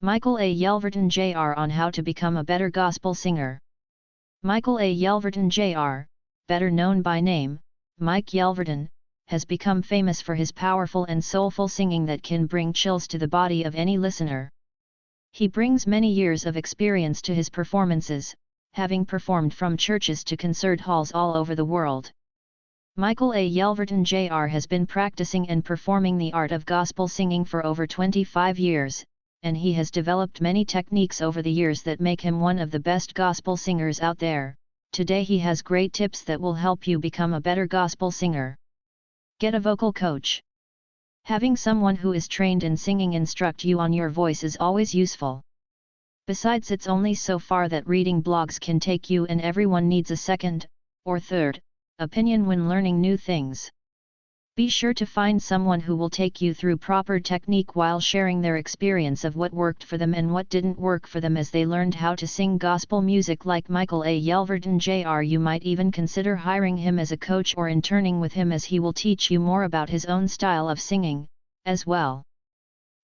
Michael A. Yelverton Jr. on how to become a better gospel singer. Michael A. Yelverton Jr., better known by name, Mike Yelverton, has become famous for his powerful and soulful singing that can bring chills to the body of any listener. He brings many years of experience to his performances, having performed from churches to concert halls all over the world. Michael A. Yelverton Jr. has been practicing and performing the art of gospel singing for over 25 years, and he has developed many techniques over the years that make him one of the best gospel singers out there. Today he has great tips that will help you become a better gospel singer. Get a vocal coach. Having someone who is trained in singing instruct you on your voice is always useful. Besides, it's only so far that reading blogs can take you, and everyone needs a second, or third, opinion when learning new things. Be sure to find someone who will take you through proper technique while sharing their experience of what worked for them and what didn't work for them as they learned how to sing gospel music like Michael A. Yelverton Jr. You might even consider hiring him as a coach or interning with him, as he will teach you more about his own style of singing, as well.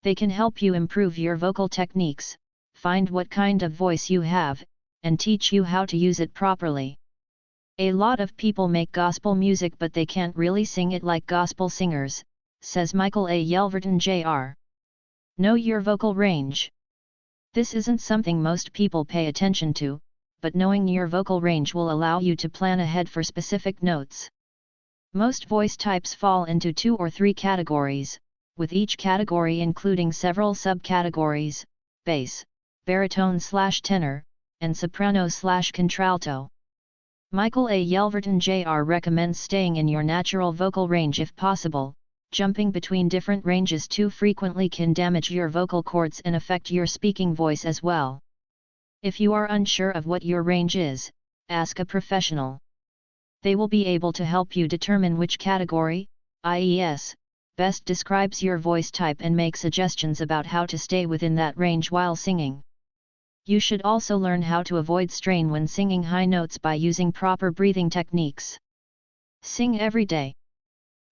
They can help you improve your vocal techniques, find what kind of voice you have, and teach you how to use it properly. A lot of people make gospel music but they can't really sing it like gospel singers, says Michael A. Yelverton Jr. Know your vocal range. This isn't something most people pay attention to, but knowing your vocal range will allow you to plan ahead for specific notes. Most voice types fall into 2 or 3 categories, with each category including several subcategories: bass, baritone/tenor, and soprano/contralto. Michael A. Yelverton Jr. recommends staying in your natural vocal range if possible. Jumping between different ranges too frequently can damage your vocal cords and affect your speaking voice as well. If you are unsure of what your range is, ask a professional. They will be able to help you determine which category, i.e., best describes your voice type and make suggestions about how to stay within that range while singing. You should also learn how to avoid strain when singing high notes by using proper breathing techniques. Sing every day.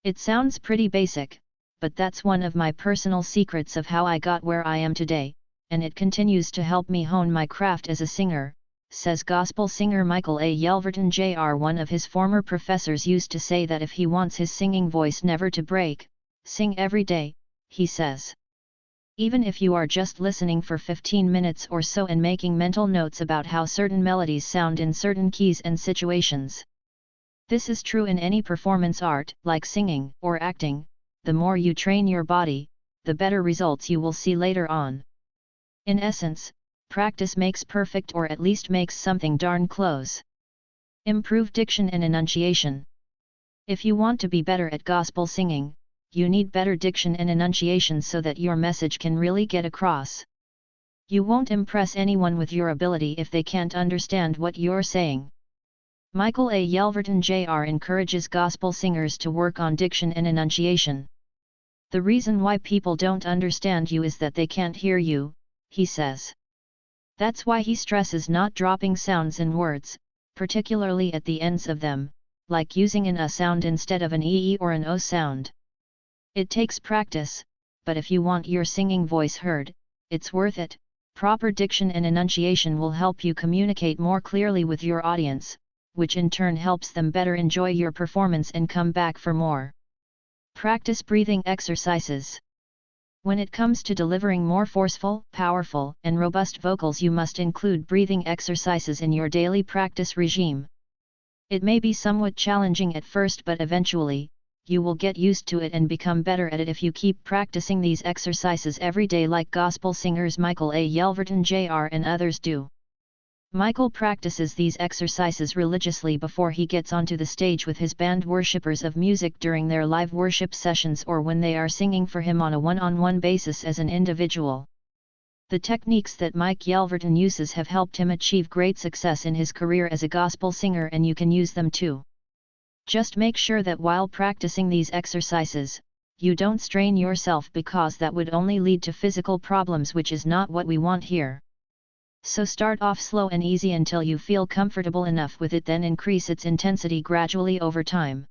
It sounds pretty basic, but that's one of my personal secrets of how I got where I am today, and it continues to help me hone my craft as a singer, says gospel singer Michael A. Yelverton Jr. One of his former professors used to say that if he wants his singing voice never to break, sing every day, he says. Even if you are just listening for 15 minutes or so and making mental notes about how certain melodies sound in certain keys and situations. This is true in any performance art, like singing or acting. The more you train your body, the better results you will see later on. In essence, practice makes perfect, or at least makes something darn close. Improve diction and enunciation. If you want to be better at gospel singing, you need better diction and enunciation so that your message can really get across. You won't impress anyone with your ability if they can't understand what you're saying. Michael A. Yelverton Jr. encourages gospel singers to work on diction and enunciation. The reason why people don't understand you is that they can't hear you, he says. That's why he stresses not dropping sounds in words, particularly at the ends of them, like using an A sound instead of an EE or an O sound. It takes practice, but if you want your singing voice heard, it's worth it. Proper diction and enunciation will help you communicate more clearly with your audience, which in turn helps them better enjoy your performance and come back for more. Practice breathing exercises. When it comes to delivering more forceful, powerful, and robust vocals, you must include breathing exercises in your daily practice regime. It may be somewhat challenging at first, but eventually, you will get used to it and become better at it if you keep practicing these exercises every day like gospel singers Michael A. Yelverton Jr. and others do. Michael practices these exercises religiously before he gets onto the stage with his band worshippers of music during their live worship sessions, or when they are singing for him on a one-on-one basis as an individual. The techniques that Mike Yelverton uses have helped him achieve great success in his career as a gospel singer, and you can use them too. Just make sure that while practicing these exercises, you don't strain yourself, because that would only lead to physical problems, which is not what we want here. So start off slow and easy until you feel comfortable enough with it, then increase its intensity gradually over time.